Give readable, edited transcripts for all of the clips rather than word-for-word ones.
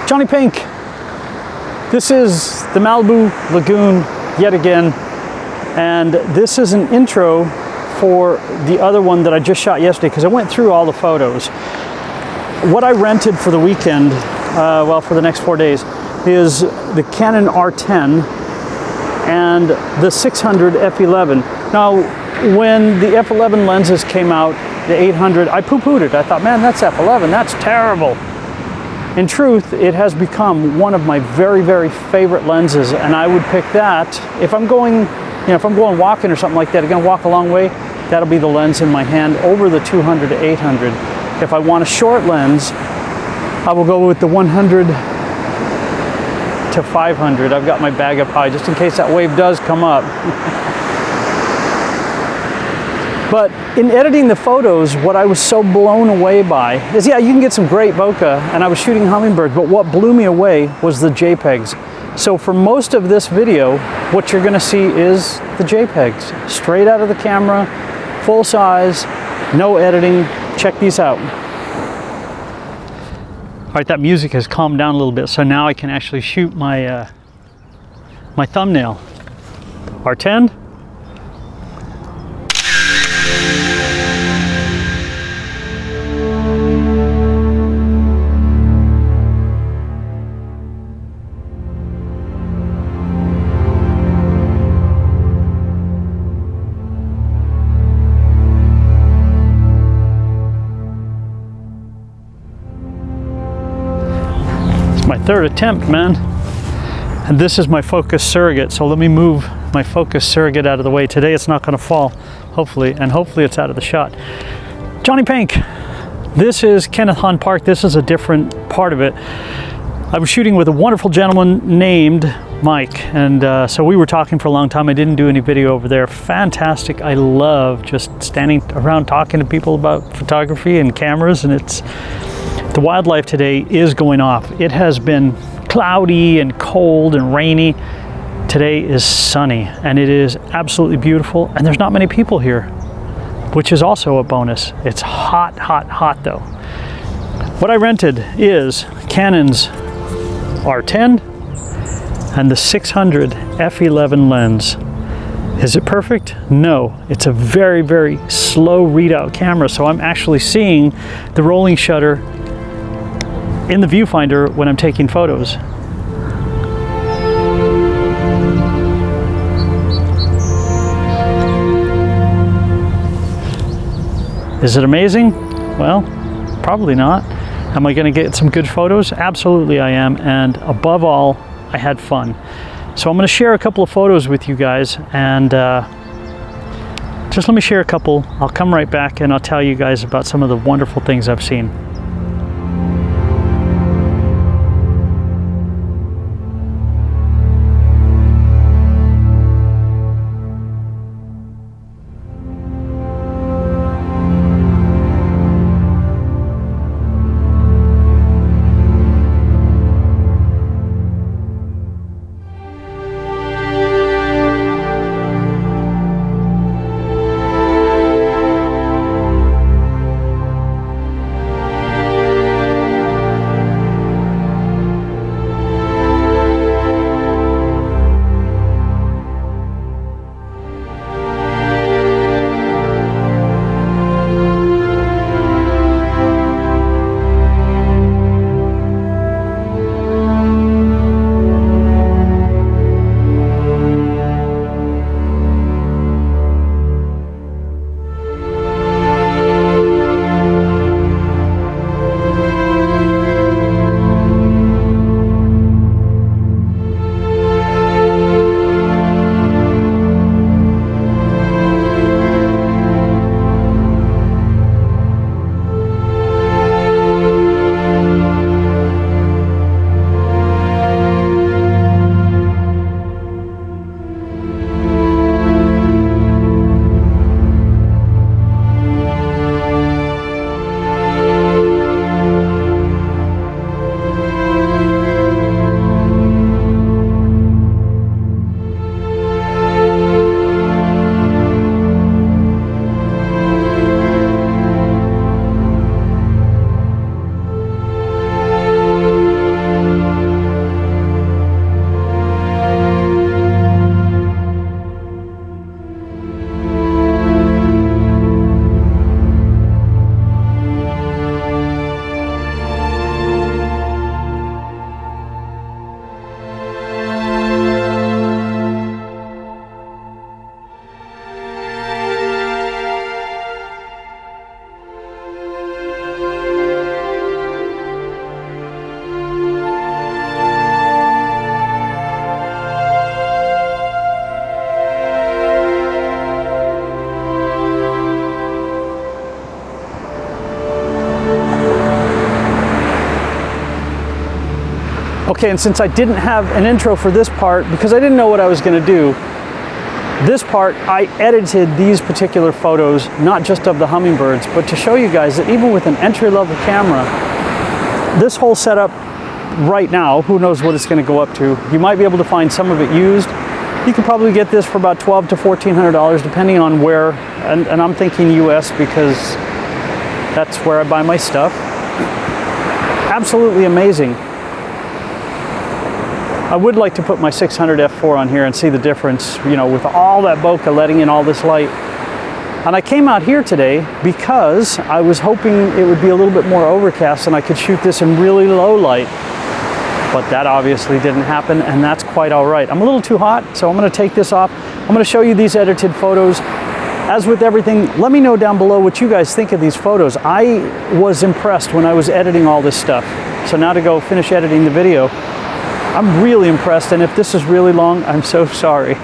JonnyPink. This is the Malibu Lagoon yet again, and this is an intro for the other one that I just shot yesterday because I went through all the photos. What I rented for the weekend, well, for the next 4 days, is the Canon R10 and the 600 F11. Now, when the F11 lenses came out, the 800, I poo-pooed it. I thought, man, that's F11, that's terrible. In truth, it has become one of my very, very favorite lenses, and I would pick that if I'm going, if I'm going walking or something like that, I'm gonna walk a long way, that'll be the lens in my hand over the 200 to 800. If I want a short lens, I will go with the 100 to 500. I've got my bag up high just in case that wave does come up. But in editing the photos, what I was so blown away by is, yeah, you can get some great bokeh, and I was shooting hummingbirds, but what blew me away was the JPEGs. So for most of this video, what you're gonna see is the JPEGs, straight out of the camera, full size, no editing. Check these out. All right, that music has calmed down a little bit, so now I can actually shoot my, my thumbnail. R10. My third attempt, man. And this is my focus surrogate, so let me move my focus surrogate out of the way. Today it's not gonna fall, hopefully, and hopefully it's out of the shot. JonnyPink. This is Kenneth Hahn Park. This is a different part of it. I was shooting with a wonderful gentleman named Mike, and so we were talking for a long time. I didn't do any video over there. Fantastic. I love just standing around talking to people about photography and cameras, and it's, the wildlife today is going off. It has been cloudy and cold and rainy. Today is sunny and it is absolutely beautiful, and there's not many people here, which is also a bonus. It's hot, hot, hot though. What I rented is Canon's R10 and the 600 F11 lens. Is it perfect? No, it's a very, very slow readout camera, so I'm actually seeing the rolling shutter in the viewfinder when I'm taking photos. Is it amazing? Well, probably not. Am I gonna get some good photos? Absolutely I am, and above all, I had fun. So I'm gonna share a couple of photos with you guys, and just let me share a couple. I'll come right back and I'll tell you guys about some of the wonderful things I've seen. Okay, and since I didn't have an intro for this part, because I didn't know what I was gonna do, this part, I edited these particular photos, not just of the hummingbirds, but to show you guys that even with an entry-level camera, this whole setup right now, who knows what it's gonna go up to. You might be able to find some of it used. You could probably get this for about $1,200 to $1,400, depending on where, and I'm thinking US because that's where I buy my stuff. Absolutely amazing. I would like to put my 600 f4 on here and see the difference, you know, with all that bokeh letting in all this light. And I came out here today because I was hoping it would be a little bit more overcast and I could shoot this in really low light. But that obviously didn't happen, and that's quite all right. I'm a little too hot, so I'm gonna take this off. I'm gonna show you these edited photos. As with everything, let me know down below what you guys think of these photos. I was impressed when I was editing all this stuff. So now to go finish editing the video, I'm really impressed, and if this is really long, I'm so sorry.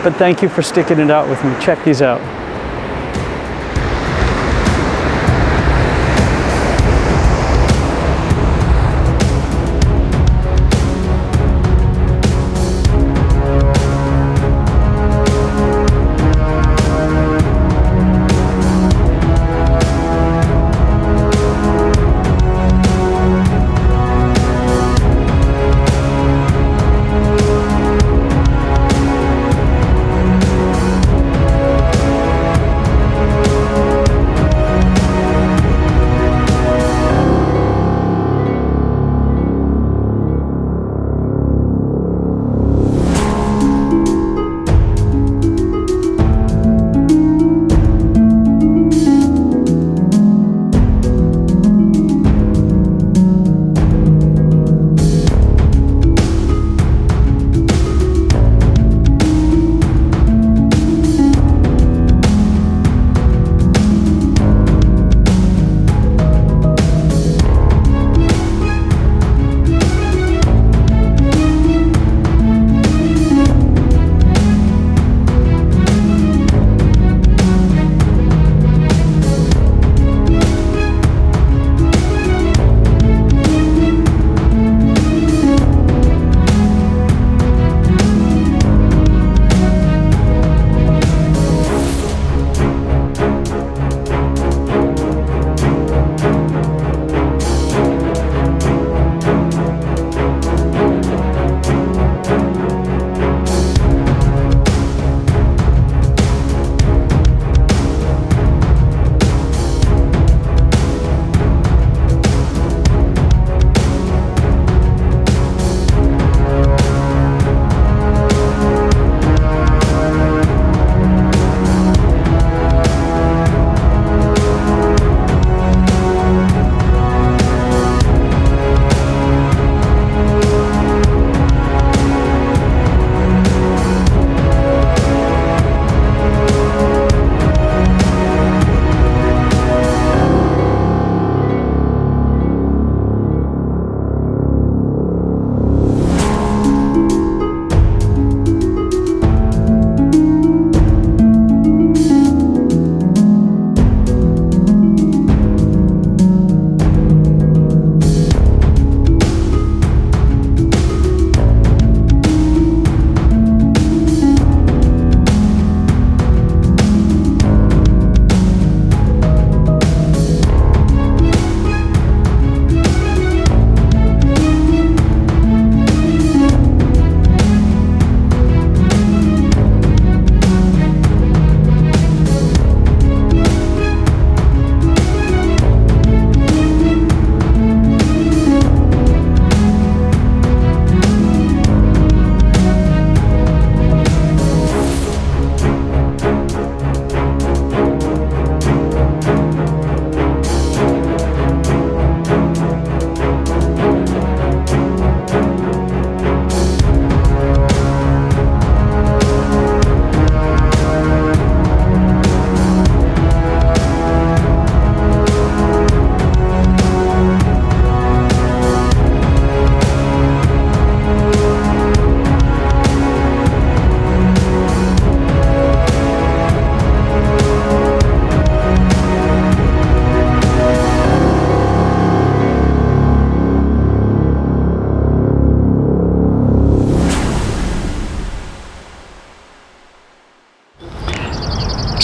But thank you for sticking it out with me. Check these out.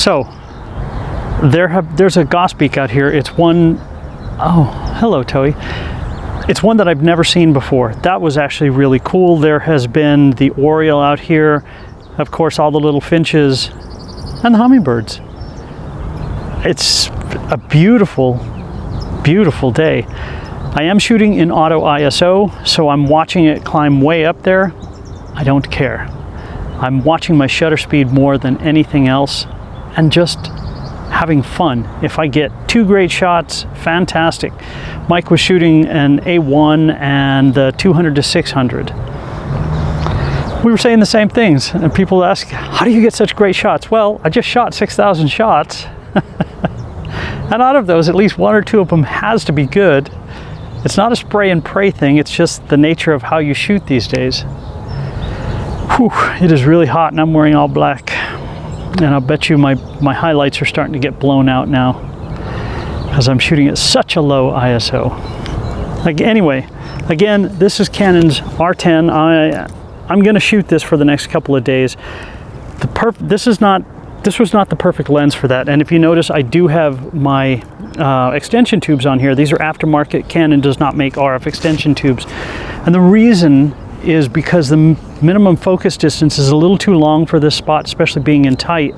So there's a grosbeak out here. It's one, oh, hello Toey. It's one that I've never seen before. That was actually really cool. There has been the oriole out here, of course all the little finches and the hummingbirds. It's a beautiful, beautiful day. I am shooting in auto ISO, so I'm watching it climb way up there. I don't care. I'm watching my shutter speed more than anything else and just having fun. If I get 2 great shots, fantastic. Mike was shooting an A1 and the 200 to 600. We were saying the same things, and people ask, how do you get such great shots? Well, I just shot 6,000 shots. And out of those, at least 1 or 2 of them has to be good. It's not a spray and pray thing, it's just the nature of how you shoot these days. Whew, it is really hot and I'm wearing all black. And I'll bet you my highlights are starting to get blown out now because I'm shooting at such a low ISO. Like, anyway, again, this is Canon's R10. I'm going to shoot this for the next couple of days. This was not the perfect lens for that. And if you notice, I do have my extension tubes on here. These are aftermarket. Canon does not make RF extension tubes. And the reason is because the minimum focus distance is a little too long for this spot, especially being in tight.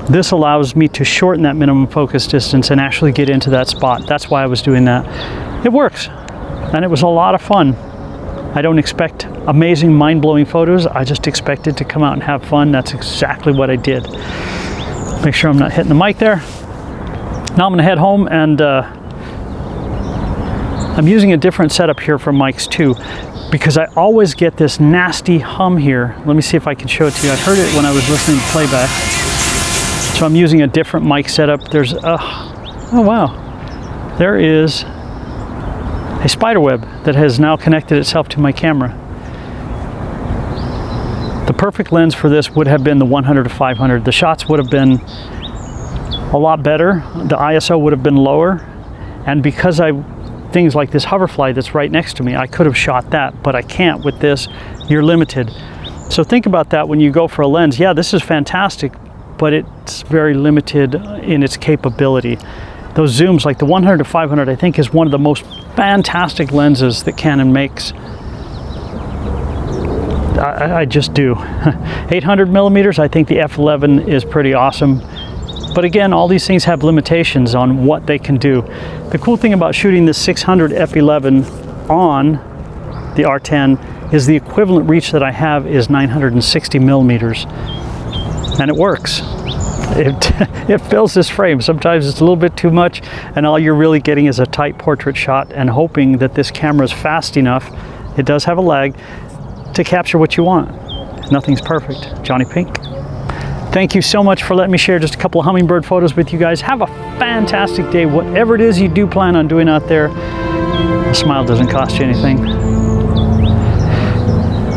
This allows me to shorten that minimum focus distance and actually get into that spot. That's why I was doing that. It works, and it was a lot of fun. I don't expect amazing, mind-blowing photos. I just expected to come out and have fun. That's exactly what I did. Make sure I'm not hitting the mic there. Now I'm gonna head home, and I'm using a different setup here for mics too, because I always get this nasty hum here. Let me see if I can show it to you. I heard it when I was listening to playback. So I'm using a different mic setup. There's oh wow, there is a spider web that has now connected itself to my camera. The perfect lens for this would have been the 100 to 500. The shots would have been a lot better. The ISO would have been lower, and because things like this hoverfly that's right next to me, I could have shot that, but I can't with this. You're limited. So think about that when you go for a lens. Yeah, this is fantastic, but it's very limited in its capability. Those zooms, like the 100 to 500, I think is one of the most fantastic lenses that Canon makes. I just do. 800 millimeters, I think the F11 is pretty awesome. But again, all these things have limitations on what they can do. The cool thing about shooting the 600 F11 on the R10 is the equivalent reach that I have is 960 millimeters. And it works. It fills this frame. Sometimes it's a little bit too much, and all you're really getting is a tight portrait shot and hoping that this camera is fast enough, it does have a lag, to capture what you want. Nothing's perfect. Johnny Pink. Thank you so much for letting me share just a couple of hummingbird photos with you guys. Have a fantastic day, whatever it is you do plan on doing out there. A smile doesn't cost you anything.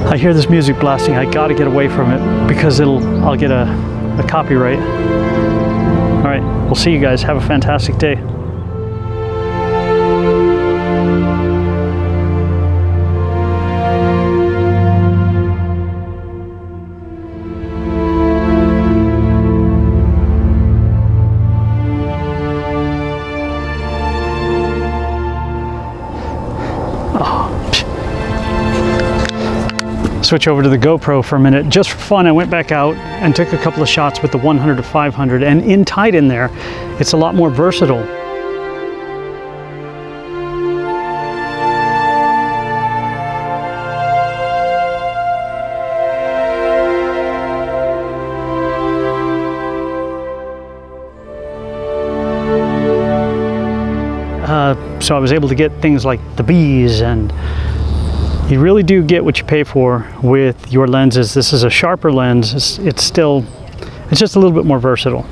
I hear this music blasting. I gotta get away from it because I'll get a copyright. All right, we'll see you guys. Have a fantastic day. Switch over to the GoPro for a minute. Just for fun, I went back out and took a couple of shots with the 100 to 500, and in tight in there, it's a lot more versatile. So I was able to get things like the bees, and you really do get what you pay for with your lenses. This is a sharper lens. It's just a little bit more versatile.